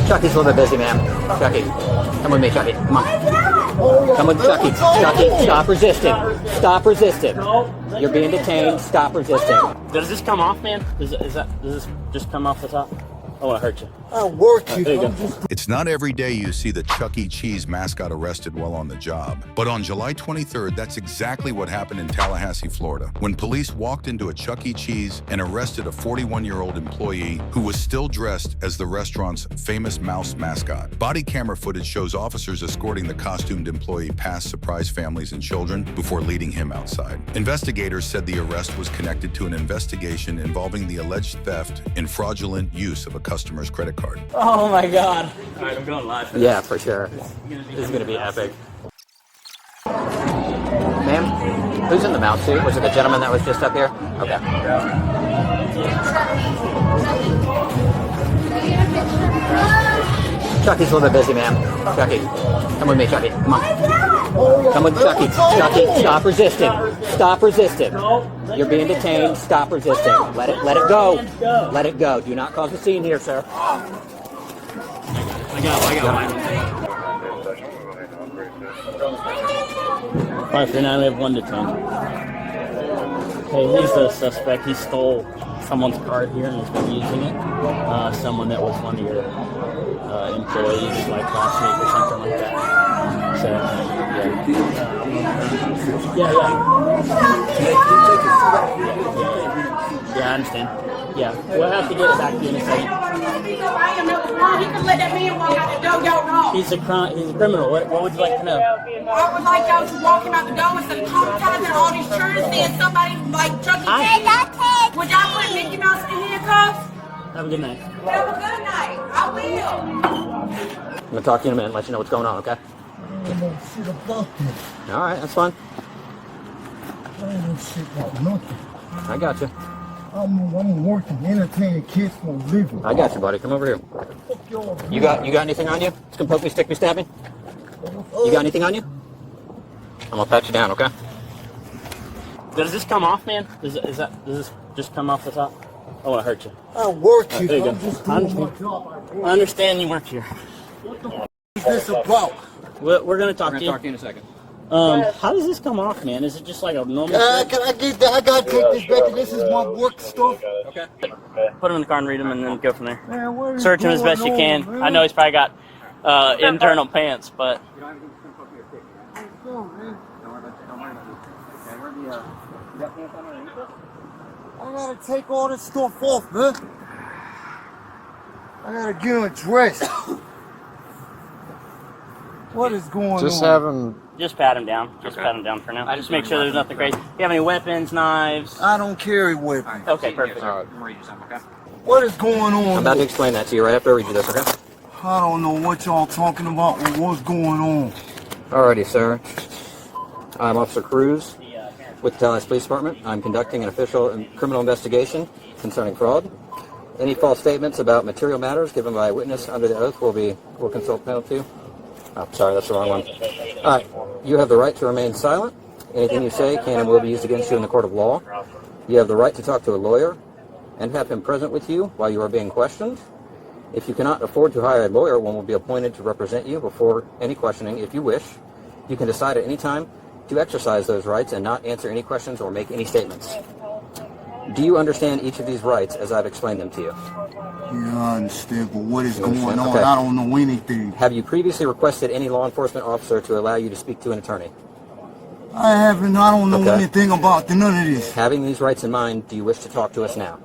Chucky's a little bit busy, ma'am. Chucky, come with me, Chucky. Come on. Come with Chucky. Chucky, stop resisting. Stop resisting. You're being detained. Stop resisting. Does this come off, man? Does this just come off the top? I want to hurt you. I'll work you. There you go. It's not every day you see the Chuck E. Cheese mascot arrested while on the job. But on July 23rd, that's exactly what happened in Tallahassee, Florida, when police walked into a Chuck E. Cheese and arrested a 41-year-old employee who was still dressed as the restaurant's famous mouse mascot. Body camera footage shows officers escorting the costumed employee past surprised families and children before leading him outside. Investigators said the arrest was connected to an investigation involving the alleged theft and fraudulent use of a customer's credit card. Oh my God. All right, I'm going live. Yeah, for sure. This is going to be epic. Ma'am, who's in the mouse suit? Was it the gentleman that was just up here? Okay. Chucky's a little bit busy, ma'am. Chucky, come with me, Chucky. Come on. Come with Chucky. Chucky, stop resisting. Stop resisting. You're being detained. Stop resisting. Let it go. Let it go. Do not cause a scene here, sir. I got mine. 539, we have 1 to 10. Okay, he's the suspect. He stole someone's card here and has been using it. Someone that was one of your employees, like last week or something like that. So, yeah, I understand. Yeah, we'll have to get it back to you in a second. He can let that man walk out the door, y'all know. He's a criminal. What would you like to know? I would like y'all to walk him out the door instead of traumatizing all these children, seeing somebody like Chuck E. Cheese. Would y'all put Mickey Mouse in handcuffs? Have a good night. Have a good night. I will. I'm going to talk to you in a minute and let you know what's going on, okay? I don't know shit about this. All right, that's fine. I don't know shit about nothing. I got you. I'm working, entertaining kids for a living. I got you, buddy. Come over here. Fuck y'all. You got anything on you? Can poke me, stick me, stab me? You got anything on you? I'm going to pat you down, okay? Does this come off, man? Does this just come off the top? I want to hurt you. I'll work you. There you go. I'm just doing my job. I understand you work here. What the f*** is this about? We're going to talk to you. in a second. How does this come off, man? Is it just like a normal Can I get that? I gotta take this back. This is my work stuff. Okay. Put him in the car and read him and then go from there. Man, what is Search him as best you going can. on, man? I know he's probably got internal pants, but... Let's go, man. I gotta take all this stuff off, man. I gotta get him dressed. What is going on? Just have him. Just pat him down. Just pat him down for now. Just make sure there's nothing crazy. You have any weapons, knives? I don't carry weapons. Okay, perfect. What is going on? I'm about to explain that to you right after I read you this, okay? I don't know what y'all talking about or what's going on. Alrighty, sir. I'm Officer Cruz with the Tallahassee Police Department. I'm conducting an official criminal investigation concerning fraud. Any false statements about material matters given by a witness under the oath will consult penalty. Oh, sorry, that's the wrong one. Alright, you have the right to remain silent. Anything you say can and will be used against you in the court of law. You have the right to talk to a lawyer and have him present with you while you are being questioned. If you cannot afford to hire a lawyer, one will be appointed to represent you before any questioning if you wish. You can decide at any time to exercise those rights and not answer any questions or make any statements. Do you understand each of these rights as I've explained them to you? Yeah, I understand, but what is going understand? on? Okay. I don't know anything. Have you previously requested any law enforcement officer to allow you to speak to an attorney? I haven't. I don't know Okay. anything about none of this. Having these rights in mind, do you wish to talk to us now?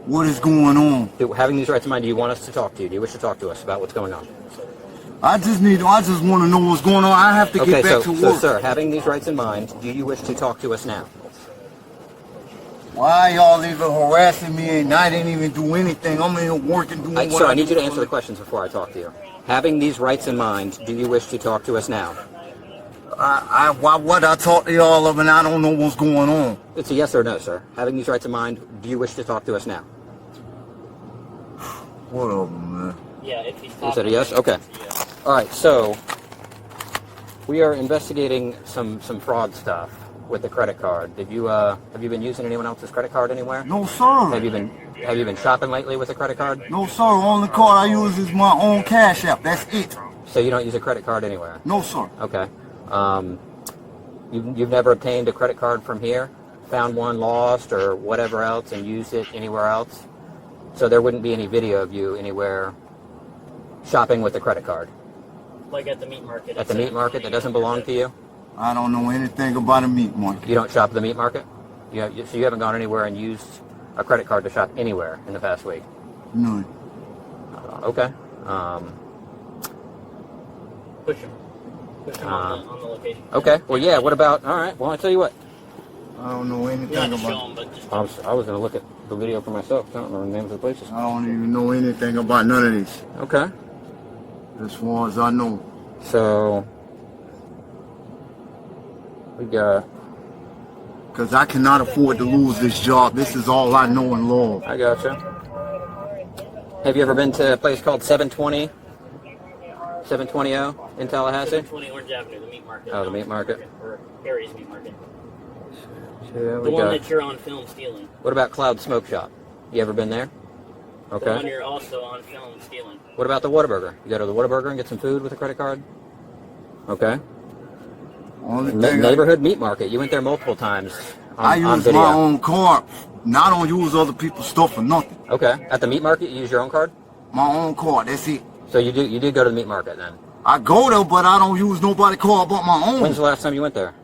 What is going on? Having these rights in mind, do you want us to talk to you? Do you wish to talk to us about what's going on? I just want to know what's going on. I have to get back to so work. sir, having these rights in mind, do you wish to talk to us now? Why y'all even harassing me and I didn't even do anything? I'm in here working, doing what Sir, I need do you to for answer the living. questions before I talk to you. Having these rights in mind, do you wish to talk to us now? What I talked to y'all of and I don't know what's going on. It's a yes or no, sir. Having these rights in mind, do you wish to talk to us now? Whatever, man. Yeah, if he's Is that a yes? Okay. All right, so we are investigating some fraud stuff with the credit card. Have you been using anyone else's credit card anywhere? No, sir. Have you been have you been shopping lately with a credit card? No, sir. Only card I use is my own Cash App. That's it. So you don't use a credit card anywhere? No, sir. Okay. You've never obtained a credit card from here? Found one lost or whatever else and used it anywhere else? So there wouldn't be any video of you anywhere shopping with a credit card? Like at the meat market. At the meat market that doesn't belong to you? I don't know anything about a meat market. You don't shop at the meat market? So you haven't gone anywhere and used a credit card to shop anywhere in the past week? None. Okay. Push him. Push him on the location. Okay. Well, yeah. What about? All right. Well, I tell you what. I don't know anything You don't have to show about. him, but just I was going to look at the video for myself. I don't remember the names of the places. I don't even know anything about none of this. Okay. As far as I know. So we got. Because I cannot afford to lose this job. This is all I know and love. I gotcha. Have you ever been to a place called 720 in Tallahassee? 720 Orange Avenue, the meat market. Oh, the meat market. Or Harry's meat market. Yeah, The one that you're on film stealing. What about Cloud Smoke Shop? You ever been there? The one Okay. you're also on film stealing. What about the Whataburger? You go to the Whataburger and get some food with a credit card? Okay. Only thing Neighborhood meat market. You went there multiple times I on use video. my own card. I don't use other people's stuff for nothing. Okay. At the meat market, you use your own card? My own card. That's it. So you did go to the meat market then? I go there, but I don't use nobody's card but my own. When's the last time you went there?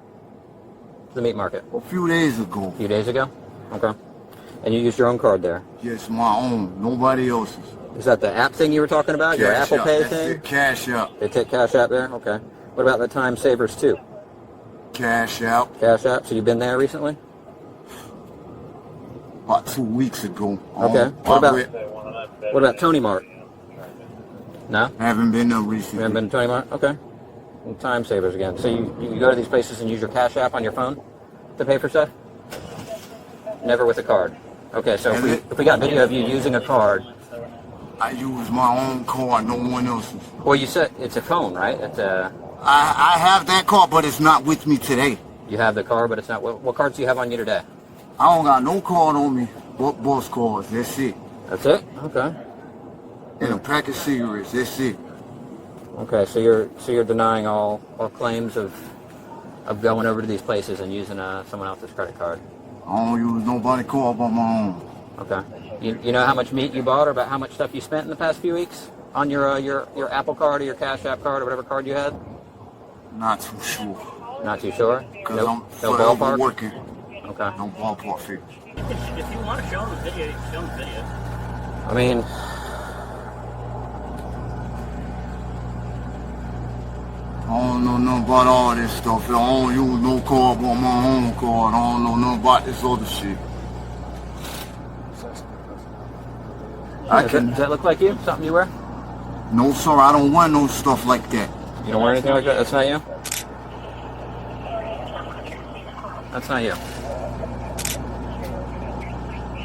The meat market? A few days ago. A few days ago? Okay. And you used your own card there? Yes, my own. Nobody else's. Is that the app thing you were talking about? Your Cash Apple App. Pay That's thing? it. Cash App. They take Cash App there? Okay. What about the Time Savers too? Cash App. Cash App. So you've been there recently? About 2 weeks ago. Okay. I What about Tony Mart? No? haven't been there recently. You haven't been to Tony Mart? Okay. Well, Time Savers again. So you go to these places and use your Cash App on your phone to pay for stuff? Never with a card. Okay, so if we got video of you using a card. I use my own card, no one else's. Well, you said it's a phone, right? It's a. I have that card, but it's not with me today. You have the card, but it's not. What cards do you have on you today? I don't got no card on me, but bus cards. That's it. That's it? Okay. And a pack of cigarettes. That's it. Okay, so you're denying all claims of going over to these places and using someone else's credit card. I don't use nobody's card but my own. Okay. You know how much meat you bought or about how much stuff you spent in the past few weeks on your Apple card or your Cash App card or whatever card you had? Not too sure. Not too sure? Because No I'm forever ballpark? working. Okay. No ballpark figures. If you want to show him the video, you can show him the video. I mean, I don't know nothing about all this stuff. I don't use no card but my own card. I don't know nothing about this other shit. does that look like you? Something you wear? No, sir, I don't want no stuff like that. You don't wear anything like that? That's not you? That's not you.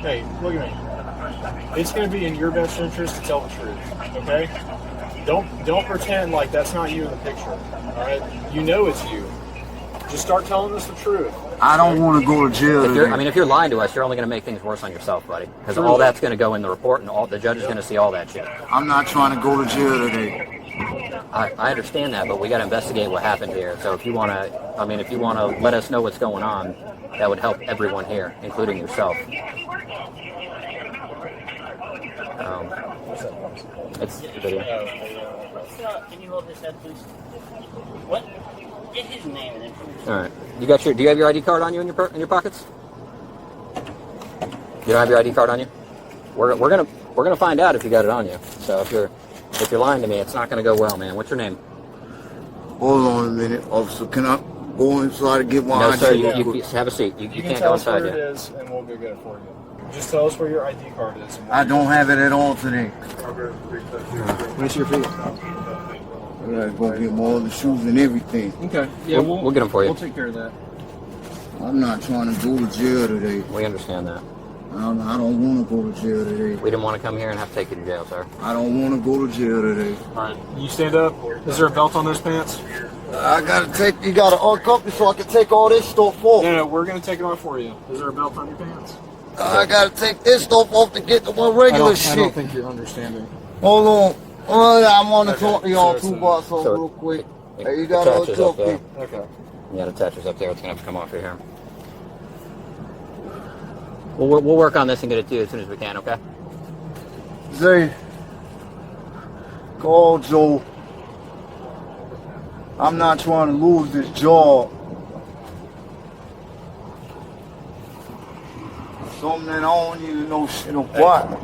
Hey, look at me. It's going to be in your best interest to tell the truth, okay? Don't pretend like that's not you in the picture, all right? You know it's you. Just start telling us the truth. I don't want to go to jail today. If you're lying to us, you're only going to make things worse on yourself, buddy. Because all that's going to go in the report, and the judge is going to see all that shit. I'm not trying to go to jail today. I understand that, but we got to investigate what happened here. So if you want to let us know what's going on, that would help everyone here, including yourself. It's video. Can you hold his head, please? What? Get his name and information. All right. Do you have your ID card on you in your pockets? You don't have your ID card on you? We're gonna find out if you got it on you. So if you're lying to me, it's not gonna go well, man. What's your name? Hold on a minute, officer. Can I go inside and get my No, ID? sir. You have a seat. You You can't tell go us where inside it yet. is, and we'll go get it for you. Just tell us where your ID card is. I don't have it at all today. Where's your feet? I gotta go get my other shoes and everything. Okay. Yeah, We'll get them for you. We'll take care of that. I'm not trying to go to jail today. We understand that. I don't want to go to jail today. We didn't want to come here and have to take you to jail, sir. I don't want to go to jail today. All right. You stand up. Is there a belt on those pants? You gotta uncuff me so I can take all this stuff off. No, we're going to take it off for you. Is there a belt on your pants? I gotta take this stuff off to get to my regular shit. I don't think you're understanding. Hold on. I want to talk to y'all so too about something so real quick. it Hey, you got to attaches up talk there. to Okay. Yeah, the attacher's up there. It's gonna have to come off of here. We'll work on this and get it to you as soon as we can. Okay. Zay. Call Joe. I'm not trying to lose this job. Something that I don't even know shit about.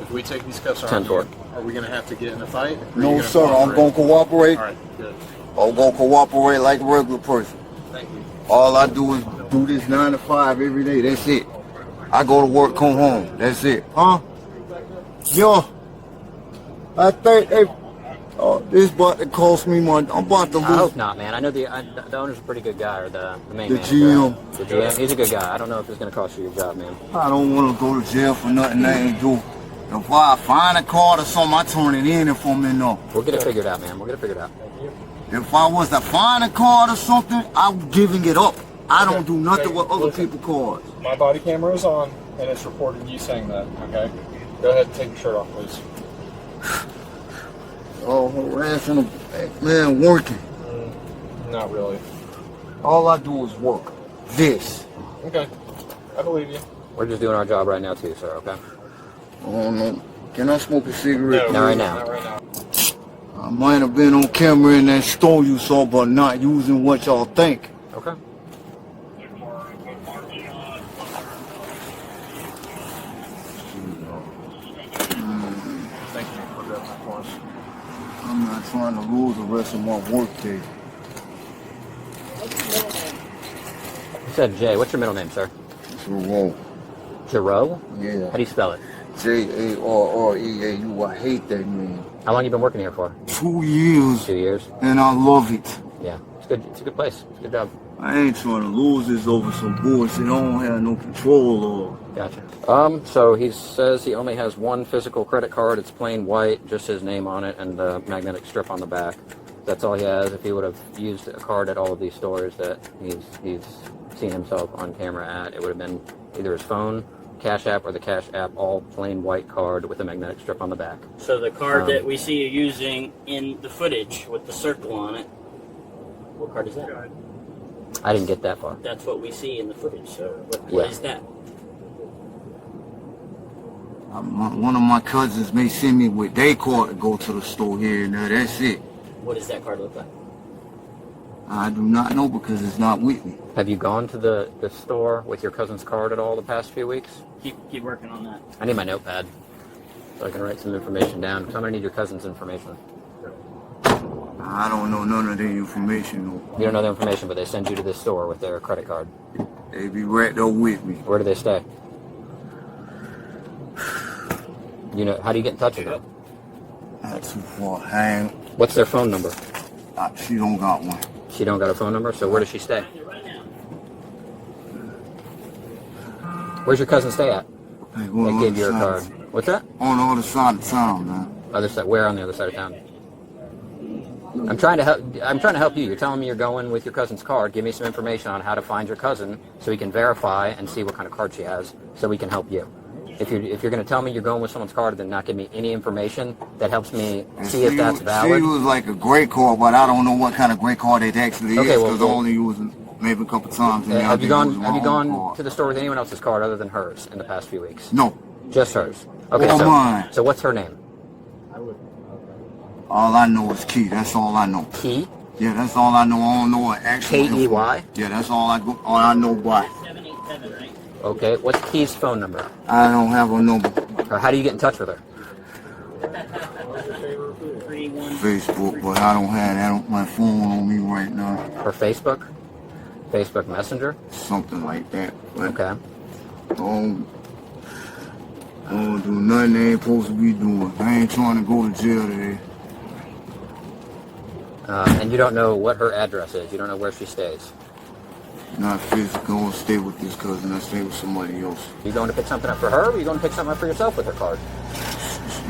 If we take these cuffs off, 10-4. are we gonna have to get in a fight? Or are you No, gonna sir. I'm cooperate? gonna cooperate. All right, good. I'm gonna cooperate like a regular person. Thank you. All I do is do this 9 to 5 every day. That's it. I go to work, come home. That's it. Huh? Yo, I think this about to cost me money. I'm about to I lose. hope not, man. I know the owner's a pretty good guy, or the main The manager. GM. The GM. He's a good guy. I don't know if it's gonna cost you your job, man. I don't want to go to jail for nothing I ain't do. If I find a card or something, I turn it in if I'm in there. We'll get it figured out, man. We'll get it figured out. If I was to find a card or something, I'm giving it up. I don't do nothing with other people's cards. My body camera is on, and it's recording you saying that. Okay. Go ahead and take your shirt off, please. Oh, harassing a black man working. Not really. All I do is work. This. Okay. I believe you. We're just doing our job right now, too, sir. Okay. Oh no. Can I smoke a cigarette? Not right now. Not right now. I might have been on camera in that store you saw, but not using what y'all think. Okay. Thank you for that response. I'm not trying to lose the rest of my work day. You said Jay. What's your middle name, sir? Jerome. Giroux? Yeah. How do you spell it? Jarreau. I hate that name. How long you been working here for? 2 years, 2 years. and I love it. Yeah. It's good. It's a good place. Good job. I ain't trying to lose this over some bullshit I don't have no control of. Gotcha. So he says he only has one physical credit card. It's plain white, just his name on it, and the magnetic strip on the back. That's all he has. If he would have used a card at all of these stores that he's seen himself on camera at, it would have been either his phone, Cash App, or the Cash App, all plain white card with a magnetic strip on the back. So the card that we see you using in the footage with the circle on it, what card is that? I didn't get that far. That's what we see in the footage. So what Yeah. is that? One of my cousins may send me with their card to go to the store here and there. That's it. What does that card look like? I do not know because it's not with me. Have you gone to the store with your cousin's card at all the past few weeks? Keep working on that. I need my notepad so I can write some information down, because I'm going to need your cousin's information. I don't know none of the information. No. You don't know the information, but they send you to this store with their credit card. They be right there with me. Where do they stay? You know, how do you get in touch with them? Not too far. Hang. What's their phone number? She don't got one. She don't got a phone number, so where does she stay? Where's your cousin stay at? Hey, That gave you her card. What's that? On the other side of town, man. Other side. Where on the other side of town? I'm trying to help. I'm trying to help you. You're telling me you're going with your cousin's card. Give me some information on how to find your cousin, so we can verify and see what kind of card she has, so we can help you. If you're going to tell me you're going with someone's card, then not give me any information that helps me see if that's valid. She was like a great card, but I don't know what kind of great card it actually Okay, is well, because I only use it maybe a couple times. And Have you gone card. to the store with anyone else's card other than hers in the past few weeks? No. Just hers. Okay, Or mine. so what's her name? All I know is Key. That's all I know. Key? Yeah, that's all I know. I don't know what actual. Key? Yeah, that's all I know by. 787, right? Okay, what's Key's phone number? I don't have a number. Or how do you get in touch with her? 31. Facebook, but I don't have that on my phone on me right now. Or Facebook? Facebook Messenger? Something like that. But Okay. I don't do nothing they ain't supposed to be doing. I ain't trying to go to jail today. And you don't know what her address is. You don't know where she stays. Not physical. I don't stay with this cousin. I stay with somebody else. You going to pick something up for her, or are you going to pick something up for yourself with her card?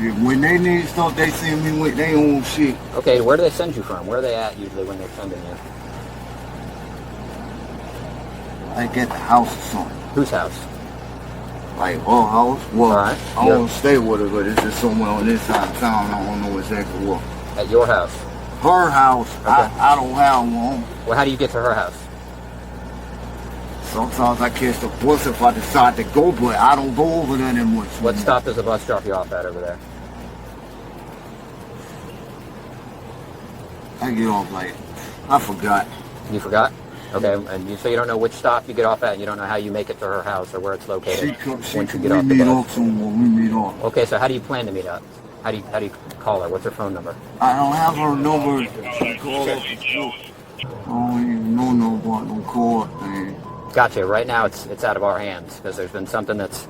Yeah, when they need stuff, they send me with their own shit. Okay, where do they send you from? Where are they at usually when they're sending you? Like at the house or something. Whose house? Like our house. Well, Alright. I don't stay with her, but it's just somewhere on this side of town. I don't know exactly what. At your house. Her house. Okay. I don't have one. Well, how do you get to her house? Sometimes I catch the bus if I decide to go, but I don't go over there that much. What stop does the bus drop you off at over there? I get off like, I forgot. You forgot? Okay, and you say you don't know which stop you get off at, and you don't know how you make it to her house or where it's located She once you we get off the meet bus. up somewhere. We meet up. Okay, so how do you plan to meet up? How do you call her? What's her phone number? I don't have her number. She called up before. I don't even know about no court thing. Gotcha. Right now, it's out of our hands because there's been something that's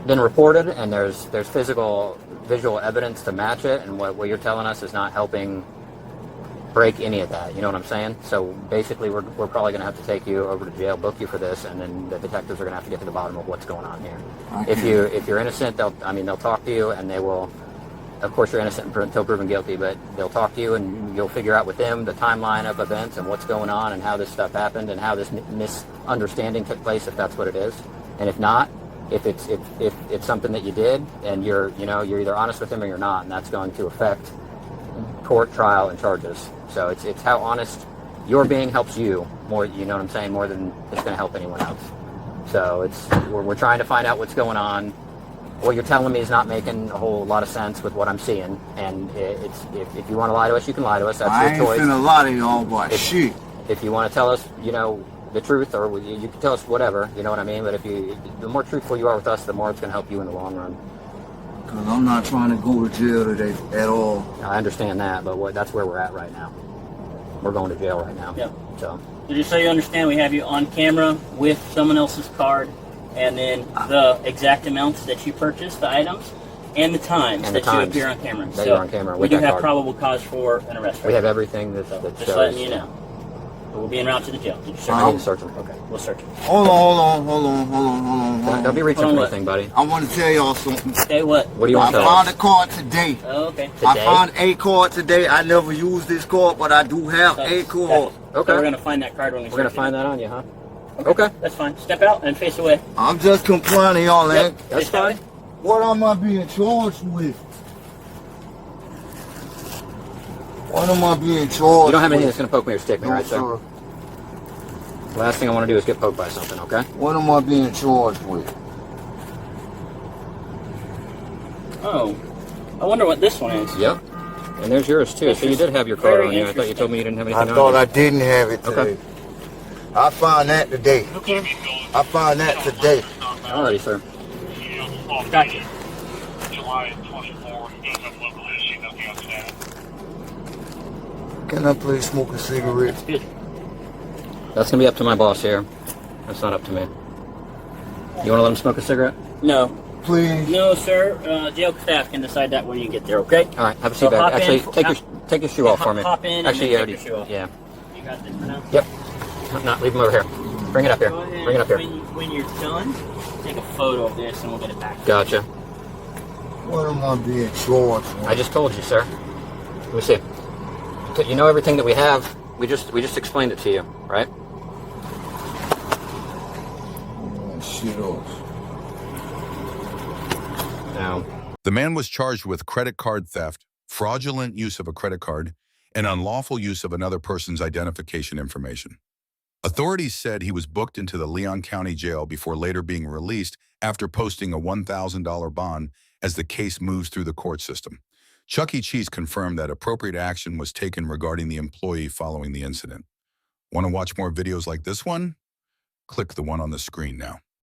been reported, and there's visual evidence to match it, and what you're telling us is not helping break any of that. You know what I'm saying? So basically, we're probably going to have to take you over to jail, book you for this, and then the detectives are going to have to get to the bottom of what's going on here. If you're innocent, they'll talk to you, and they will. Of course, you're innocent until proven guilty, but they'll talk to you, and you'll figure out with them the timeline of events and what's going on, and how this stuff happened, and how this misunderstanding took place, if that's what it is. And if not, if it's something that you did, and you're either honest with them or you're not, and that's going to affect court, trial, and charges. So it's how honest you're being helps you more. You know what I'm saying? More than it's going to help anyone else. So we're trying to find out what's going on. What you're telling me is not making a whole lot of sense with what I'm seeing. And if you want to lie to us, you can lie to us. That's your choice. I ain't finna lie to y'all about shit. If you want to tell us, the truth, or you can tell us whatever. You know what I mean? But the more truthful you are with us, the more it's going to help you in the long run. Because I'm not trying to go to jail today at all. I understand that, but that's where we're at right now. We're going to jail right now. Yep. So. Just so you understand, we have you on camera with someone else's card, and then the exact amounts that you purchased, the items, and the times And the that times you appear on camera. that you're on camera we with do that have card. probable cause for an arrest. We have everything that Just shows. letting you know. But we'll be en route to the jail. Did you search I need it? to search them. Okay. We'll search it. Hold on. Don't be reaching Hold for on, anything, buddy. I want to tell y'all something. Okay, what? What do you I want to tell found us? a card today. Oh, okay. I Today? found a card today. I never used this card, but I do have a card. Okay. So we're going to find that card when we We're going to search find it. that on you, huh? Okay. That's fine. Step out and face away. I'm just complaining, y'all. Yep. That's Face that fine. way. What am I being charged with? What am I being charged with? You don't have anything that's going to poke me or stick me, No, right, sir? Last thing I want to do is get poked by something, okay? What am I being charged with? Oh. I wonder what this one is. Yep. And there's yours, too. So you did have your card Very on you. I thought you told me you didn't have anything I on thought you. I didn't have it today. Okay. I found that today. Okay. I found that today. Alrighty, sir. Gotcha. July 24, he does have local issue, nothing outstanding. Can I please smoke a cigarette? Good. That's going to be up to my boss here. That's not up to me. You want to let him smoke a cigarette? No. Please. No, sir. Jail staff can decide that when you get there, okay? All right. Have a So seat back. hop in, Actually, take your shoe off for me. Hop in Actually, and you then take already. your shoe off. Yeah. You got this for now? Yep. No, leave him over here. Bring it up here. Go ahead. Bring it up here. When you're done, take a photo of this and we'll get it back. Gotcha. What am I being charged with? I just told you, sir. Let me see. You know everything that we have. We just explained it to you, right? Oh, shit off. No. The man was charged with credit card theft, fraudulent use of a credit card, and unlawful use of another person's identification information. Authorities said he was booked into the Leon County Jail before later being released after posting a $1,000 bond as the case moves through the court system. Chuck E. Cheese confirmed that appropriate action was taken regarding the employee following the incident. Want to watch more videos like this one? Click the one on the screen now.